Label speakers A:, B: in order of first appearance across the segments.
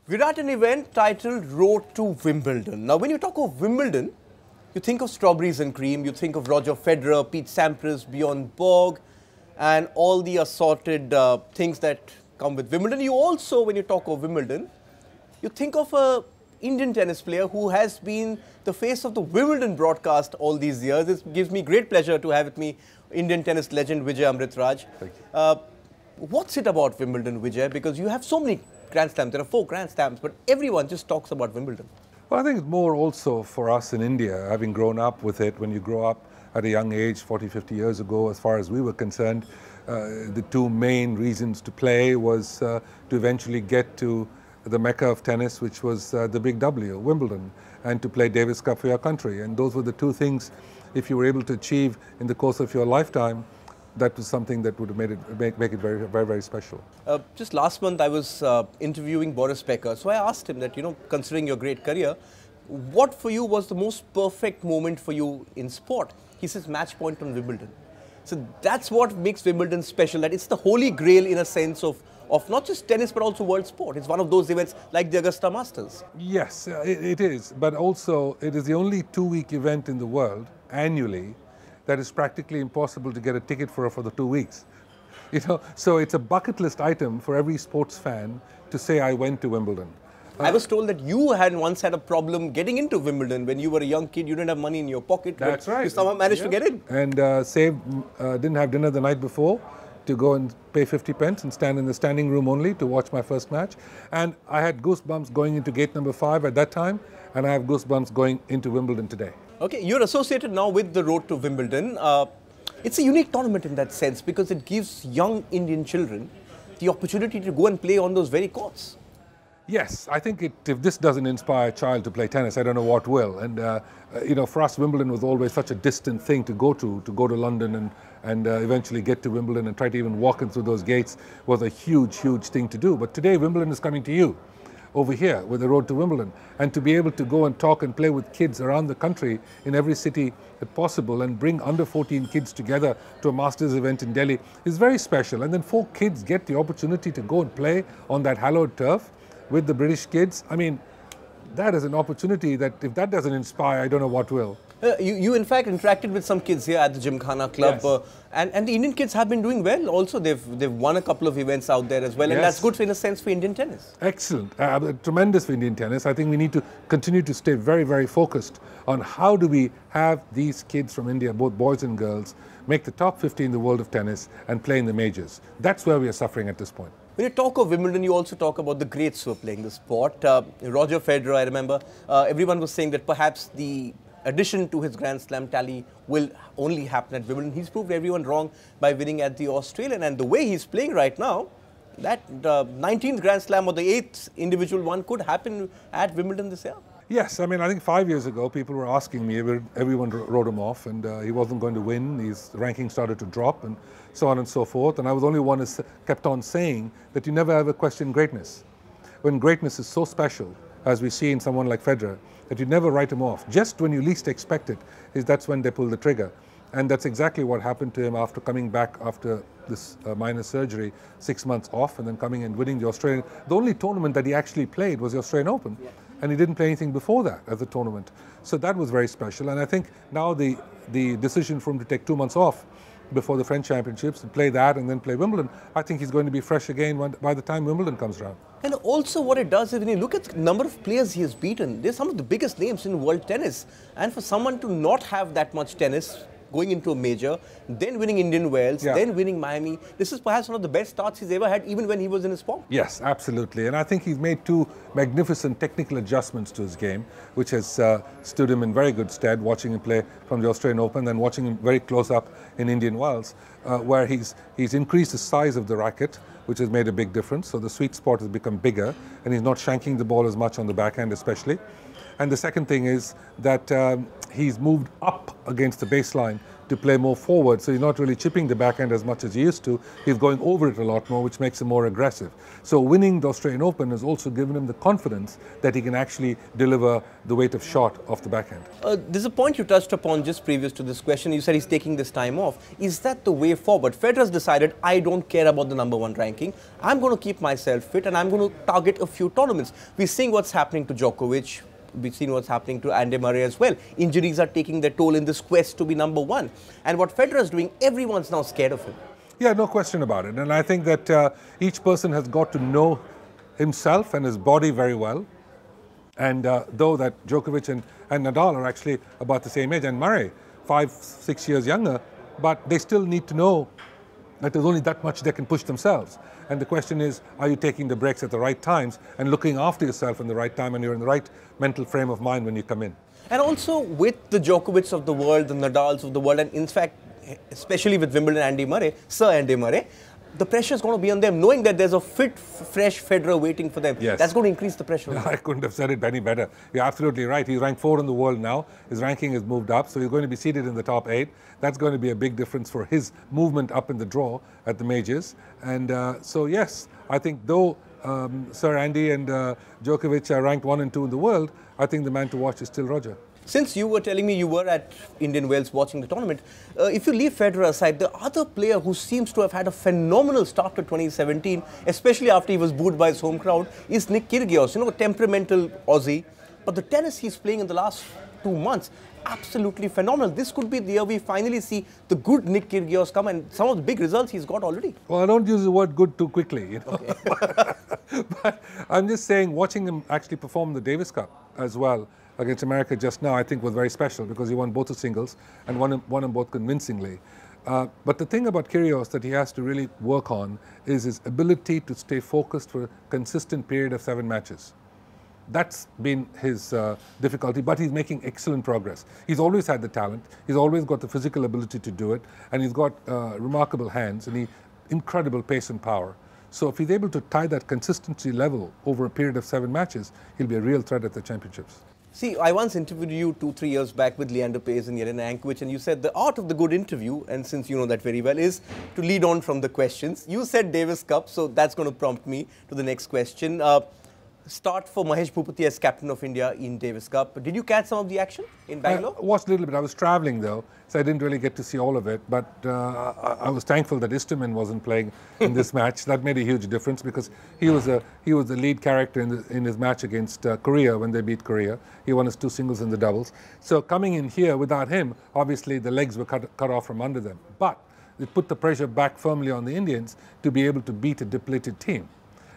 A: We're at an event titled Road to Wimbledon. Now, when you talk of Wimbledon, you think of strawberries and cream, you think of Roger Federer, Pete Sampras, Bjorn Borg, and all the assorted things that come with Wimbledon. You also, when you talk of Wimbledon, you think of an Indian tennis player who has been the face of the Wimbledon broadcast all these years. It gives me great pleasure to have with me Indian tennis legend Vijay Amritraj.
B: Thank you.
A: What's it about Wimbledon, Vijay? Because you have so many Grand Slams. There are 4 Grand Slams, but everyone just talks about Wimbledon.
B: Well, I think it's more also for us in India, having grown up with it. When you grow up at a young age, 40, 50 years ago, as far as we were concerned, the 2 main reasons to play was to eventually get to the mecca of tennis, which was the big W, Wimbledon, and to play Davis Cup for your country. And those were the 2 things, if you were able to achieve in the course of your lifetime, that was something that would have made it make it very, very, very special.
A: Just last month, I was interviewing Boris Becker. So I asked him that, considering your great career, what for you was the most perfect moment for you in sport? He says match point on Wimbledon. So that's what makes Wimbledon special, that it's the holy grail in a sense of not just tennis, but also world sport. It's one of those events like the Augusta Masters.
B: Yes, it is. But also, it is the only 2-week event in the world annually that is practically impossible to get a ticket for the 2 weeks. So it's a bucket list item for every sports fan to say, I went to Wimbledon.
A: I was told that you had once had a problem getting into Wimbledon when you were a young kid. You didn't have money in your pocket.
B: That's right.
A: You somehow managed to get in.
B: And didn't have dinner the night before to go and pay 50 pence and stand in the standing room only to watch my first match. And I had goosebumps going into gate number 5 at that time, and I have goosebumps going into Wimbledon today.
A: Okay, you're associated now with the Road to Wimbledon. It's a unique tournament in that sense because it gives young Indian children the opportunity to go and play on those very courts.
B: Yes, I think if this doesn't inspire a child to play tennis, I don't know what will. And for us, Wimbledon was always such a distant thing to go to London and eventually get to Wimbledon and try to even walk in through those gates was a huge, huge thing to do. But today, Wimbledon is coming to you over here with the Road to Wimbledon. And to be able to go and talk and play with kids around the country in every city possible and bring under 14 kids together to a Masters event in Delhi is very special. And then 4 kids get the opportunity to go and play on that hallowed turf with the British kids. I mean, that is an opportunity that if that doesn't inspire, I don't know what will.
A: You in fact interacted with some kids here at the Gymkhana Club.
B: Yes.
A: And the Indian kids have been doing well also. They've won a couple of events out there as well.
B: Yes.
A: And that's good in a sense for Indian tennis.
B: Excellent. Tremendous for Indian tennis. I think we need to continue to stay very, very focused on how do we have these kids from India, both boys and girls, make the top 50 in the world of tennis and play in the majors. That's where we are suffering at this point.
A: When you talk of Wimbledon, you also talk about the greats who are playing the sport. Roger Federer, I remember, everyone was saying that perhaps the addition to his Grand Slam tally will only happen at Wimbledon. He's proved everyone wrong by winning at the Australian. And the way he's playing right now, that 19th Grand Slam or the 8th individual one could happen at Wimbledon this year.
B: Yes, I mean, I think 5 years ago, people were asking me, everyone wrote him off and he wasn't going to win. His ranking started to drop and so on and so forth. And I was the only one who kept on saying that you never ever question greatness. When greatness is so special, as we see in someone like Federer, that you never write him off. Just when you least expect it, that's when they pull the trigger. And that's exactly what happened to him after coming back after this minor surgery, 6 months off, and then coming and winning the Australian. The only tournament that he actually played was the Australian Open. Yeah. And he didn't play anything before that as a tournament. So that was very special. And I think now the decision for him to take 2 months off before the French Championships and play that and then play Wimbledon, I think he's going to be fresh again by the time Wimbledon comes around.
A: And also what it does is when you look at the number of players he has beaten, they're some of the biggest names in world tennis. And for someone to not have that much tennis, going into a major, then winning Indian Wells, then winning Miami. This is perhaps one of the best starts he's ever had, even when he was in his form.
B: Yes, absolutely. And I think he's made 2 magnificent technical adjustments to his game, which has stood him in very good stead, watching him play from the Australian Open, then watching him very close up in Indian Wells, where he's increased the size of the racket, which has made a big difference. So the sweet spot has become bigger, and he's not shanking the ball as much on the backhand especially. And the second thing is that he's moved up against the baseline to play more forward, so he's not really chipping the backhand as much as he used to. He's going over it a lot more, which makes him more aggressive. So winning the Australian Open has also given him the confidence that he can actually deliver the weight of shot off the backhand.
A: There's a point you touched upon just previous to this question. You said he's taking this time off. Is that the way forward? Federer's decided, I don't care about the #1 ranking. I'm going to keep myself fit and I'm going to target a few tournaments. We're seeing what's happening to Djokovic. We've seen what's happening to Andy Murray as well. Injuries are taking their toll in this quest to be #1. And what Federer is doing, everyone's now scared of him.
B: Yeah, no question about it. And I think that each person has got to know himself and his body very well. And though that Djokovic and Nadal are actually about the same age, and Murray, 5-6 years younger, but they still need to know that there's only that much they can push themselves. And the question is, are you taking the breaks at the right times and looking after yourself in the right time, and you're in the right mental frame of mind when you come in?
A: And also with the Djokovic of the world, the Nadals of the world, and in fact, especially with Wimbledon Andy Murray, Sir Andy Murray, the pressure is going to be on them, knowing that there's a fit, fresh Federer waiting for them.
B: Yes.
A: That's going to increase the pressure on them.
B: I couldn't have said it any better. You're absolutely right. He's ranked 4 in the world now. His ranking has moved up, so he's going to be seated in the top 8. That's going to be a big difference for his movement up in the draw at the majors. And so, yes, I think though Sir Andy and Djokovic are ranked 1 and 2 in the world, I think the man to watch is still Roger.
A: Since you were telling me you were at Indian Wells watching the tournament, if you leave Federer aside, the other player who seems to have had a phenomenal start to 2017, especially after he was booed by his home crowd, is Nick Kyrgios, a temperamental Aussie. But the tennis he's playing in the last 2 months, absolutely phenomenal. This could be the year we finally see the good Nick Kyrgios come, and some of the big results he's got already.
B: Well, I don't use the word good too quickly,
A: Okay.
B: But I'm just saying, watching him actually perform the Davis Cup as well against America just now, I think was very special, because he won both the singles and won them both convincingly. But the thing about Kyrgios that he has to really work on is his ability to stay focused for a consistent period of 7 matches. That's been his difficulty, but he's making excellent progress. He's always had the talent, he's always got the physical ability to do it, and he's got remarkable hands and incredible pace and power. So if he's able to tie that consistency level over a period of 7 matches, he'll be a real threat at the championships.
A: See, I once interviewed you 2-3 years back with Leander, Paes and Jelena Jankovic, and you said the art of the good interview, and since you know that very well, is to lead on from the questions. You said Davis Cup, so that's going to prompt me to the next question. Start for Mahesh Bhupathi as captain of India in Davis Cup. Did you catch some of the action in Bangalore?
B: I watched a little bit. I was traveling though, so I didn't really get to see all of it. But I was thankful that Istomin wasn't playing in this match. That made a huge difference, because he was the lead character in his match against Korea when they beat Korea. He won his 2 singles and the doubles. So coming in here without him, obviously the legs were cut off from under them. But it put the pressure back firmly on the Indians to be able to beat a depleted team.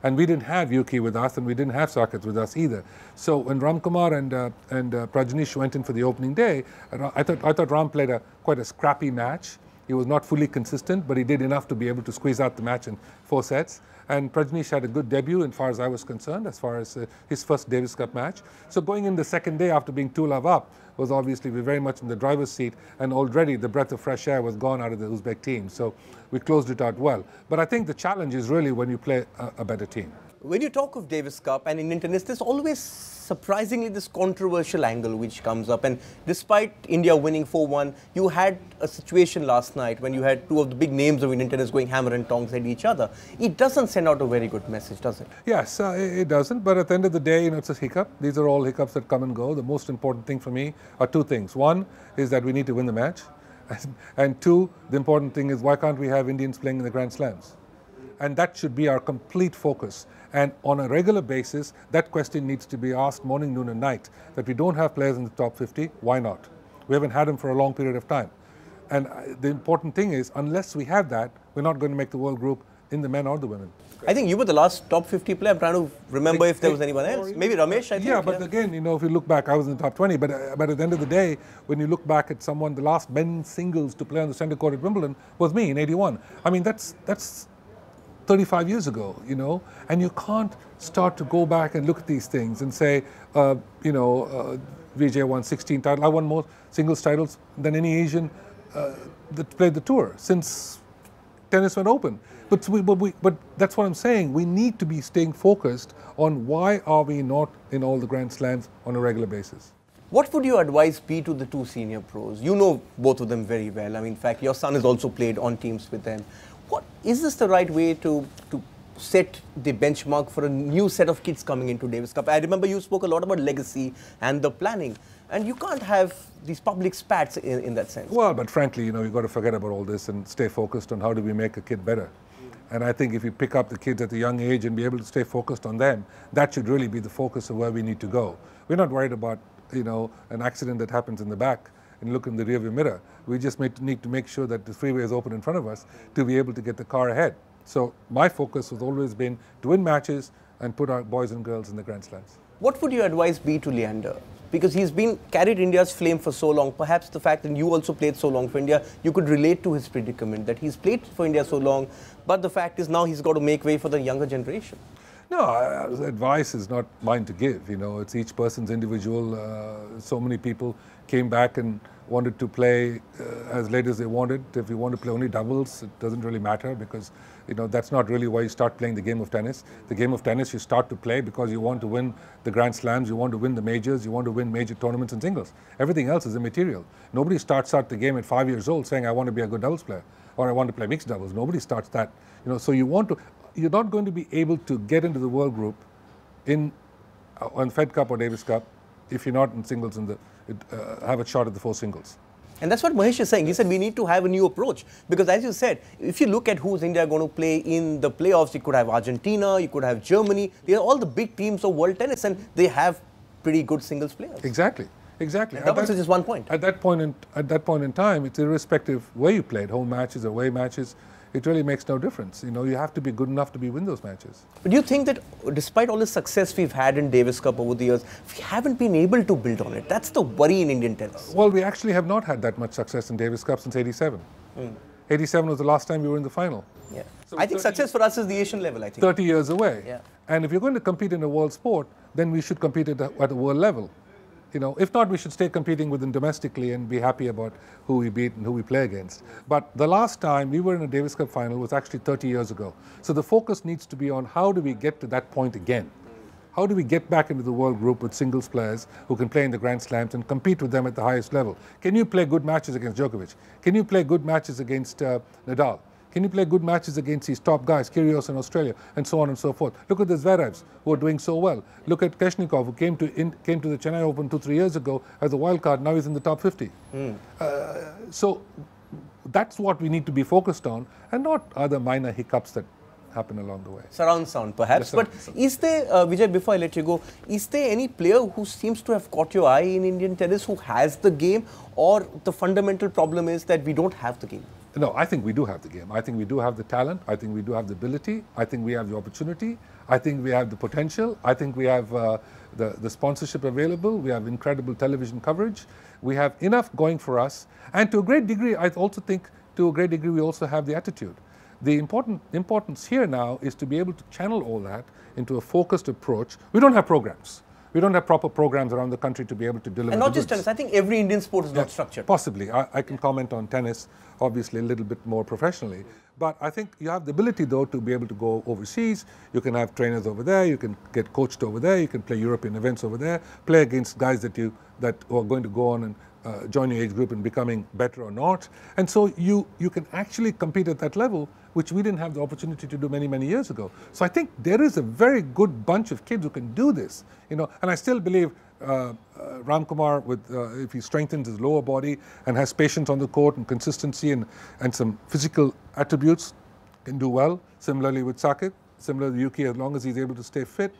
B: And we didn't have Yuki with us, and we didn't have Saket with us either. So when Ramkumar and Prajnesh went in for the opening day, I thought Ram played quite a scrappy match. He was not fully consistent, but he did enough to be able to squeeze out the match in 4 sets. And Prajnesh had a good debut, as far as I was concerned, as far as his first Davis Cup match. So going in the second day after being 2-love up was obviously very much in the driver's seat, and already the breath of fresh air was gone out of the Uzbek team. So we closed it out well. But I think the challenge is really when you play a better team.
A: When you talk of Davis Cup and Indian tennis, there's always surprisingly this controversial angle which comes up. And despite India winning 4-1, you had a situation last night when you had 2 of the big names of Indian tennis going hammer and tongs at each other. It doesn't send out a very good message, does it?
B: Yes, it doesn't. But at the end of the day, it's a hiccup. These are all hiccups that come and go. The most important thing for me are 2 things. One is that we need to win the match. And 2, the important thing is, why can't we have Indians playing in the Grand Slams? And that should be our complete focus. And on a regular basis, that question needs to be asked morning, noon and night. That we don't have players in the top 50, why not? We haven't had them for a long period of time. And the important thing is, unless we have that, we're not going to make the world group in the men or the women.
A: I think you were the last top 50 player. I'm trying to remember if there was anyone else. Maybe Ramesh, I think.
B: Yeah, but again, if you look back, I was in the top 20. But at the end of the day, when you look back at someone, the last men's singles to play on the centre court at Wimbledon was me in '81. I mean, that's 35 years ago, and you can't start to go back and look at these things and say, Vijay won 16 titles. I won more singles titles than any Asian that played the tour since tennis went open. But that's what I'm saying. We need to be staying focused on why are we not in all the Grand Slams on a regular basis.
A: What would your advice be to the two senior pros? You know both of them very well. I mean, in fact, your son has also played on teams with them. What is this the right way to set the benchmark for a new set of kids coming into Davis Cup? I remember you spoke a lot about legacy and the planning, and you can't have these public spats in that sense.
B: Well, but frankly, you know, you've got to forget about all this and stay focused on how do we make a kid better. And I think if you pick up the kids at a young age and be able to stay focused on them, that should really be the focus of where we need to go. We're not worried about, you know, an accident that happens in the back and look in the rearview mirror. We just need to make sure that the freeway is open in front of us to be able to get the car ahead. So my focus has always been to win matches and put our boys and girls in the Grand Slams.
A: What would your advice be to Leander? Because he's been carried India's flame for so long. Perhaps the fact that you also played so long for India, you could relate to his predicament, that he's played for India so long, but the fact is now he's got to make way for the younger generation.
B: No, advice is not mine to give. You know, it's each person's individual. So many people came back and wanted to play as late as they wanted. If you want to play only doubles, it doesn't really matter because, you know, that's not really why you start playing the game of tennis. The game of tennis you start to play because you want to win the Grand Slams, you want to win the majors, you want to win major tournaments and singles. Everything else is immaterial. Nobody starts out the game at 5 years old saying, I want to be a good doubles player or I want to play mixed doubles. Nobody starts that. You know, so you're not going to be able to get into the world group on Fed Cup or Davis Cup if you're not in singles have a shot at the 4 singles.
A: And that's what Mahesh is saying. He said we need to have a new approach. Because as you said, if you look at who's India going to play in the playoffs, you could have Argentina, you could have Germany. They are all the big teams of world tennis and they have pretty good singles players.
B: Exactly. Exactly.
A: And doubles is just one point.
B: At that point in time, it's irrespective where you played, home matches, away matches. It really makes no difference. You know, you have to be good enough to win those matches.
A: But do you think that despite all the success we've had in Davis Cup over the years, we haven't been able to build on it? That's the worry in Indian tennis.
B: Well, we actually have not had that much success in Davis Cup since '87. 87 was the last time we were in the final.
A: Yeah. So I think success for us is the Asian level, I think.
B: 30 years away.
A: Yeah.
B: And if you're going to compete in a world sport, then we should compete at a world level. You know, if not, we should stay competing with them domestically and be happy about who we beat and who we play against. But the last time we were in a Davis Cup final was actually 30 years ago. So the focus needs to be on how do we get to that point again? How do we get back into the world group with singles players who can play in the Grand Slams and compete with them at the highest level? Can you play good matches against Djokovic? Can you play good matches against Nadal? Can you play good matches against these top guys, Kyrgios in Australia, and so on and so forth? Look at the Zverevs, who are doing so well. Look at Keshnikov, who came to the Chennai Open 2-3 years ago as a wild card. Now he's in the top 50. So that's what we need to be focused on, and not other minor hiccups that happen along the way.
A: Surround sound, perhaps. But is there, Vijay, before I let you go, is there any player who seems to have caught your eye in Indian tennis who has the game, or the fundamental problem is that we don't have the game?
B: No, I think we do have the game. I think we do have the talent. I think we do have the ability. I think we have the opportunity. I think we have the potential. I think we have the sponsorship available. We have incredible television coverage. We have enough going for us. And to a great degree, I also think to a great degree we also have the attitude. The importance here now is to be able to channel all that into a focused approach. We don't have programs. We don't have proper programs around the country to be able to deliver.
A: And not just tennis. I think every Indian sport is not structured.
B: Possibly. I can comment on tennis, obviously, a little bit more professionally. But I think you have the ability, though, to be able to go overseas. You can have trainers over there. You can get coached over there. You can play European events over there. Play against guys that are going to go on and join your age group and becoming better or not. And so you can actually compete at that level, which we didn't have the opportunity to do many, many years ago. So I think there is a very good bunch of kids who can do this, you know, and I still believe Ramkumar, if he strengthens his lower body and has patience on the court and consistency and some physical attributes, can do well. Similarly with Saket, similarly with Yuki, as long as he's able to stay fit.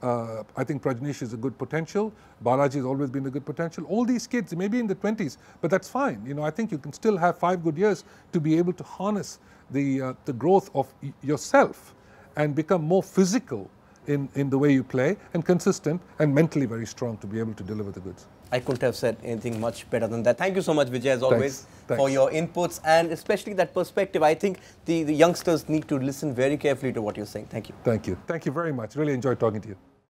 B: I think Prajnesh is a good potential. Balaji has always been a good potential. All these kids, they may be in the 20s, but that's fine. You know, I think you can still have 5 good years to be able to harness the growth of yourself and become more physical in the way you play and consistent and mentally very strong to be able to deliver the goods.
A: I couldn't have said anything much better than that. Thank you so much, Vijay, as always,
B: Thanks.
A: for your inputs and especially that perspective. I think the youngsters need to listen very carefully to what you're saying. Thank you.
B: Thank you. Thank you very much. Really enjoyed talking to you.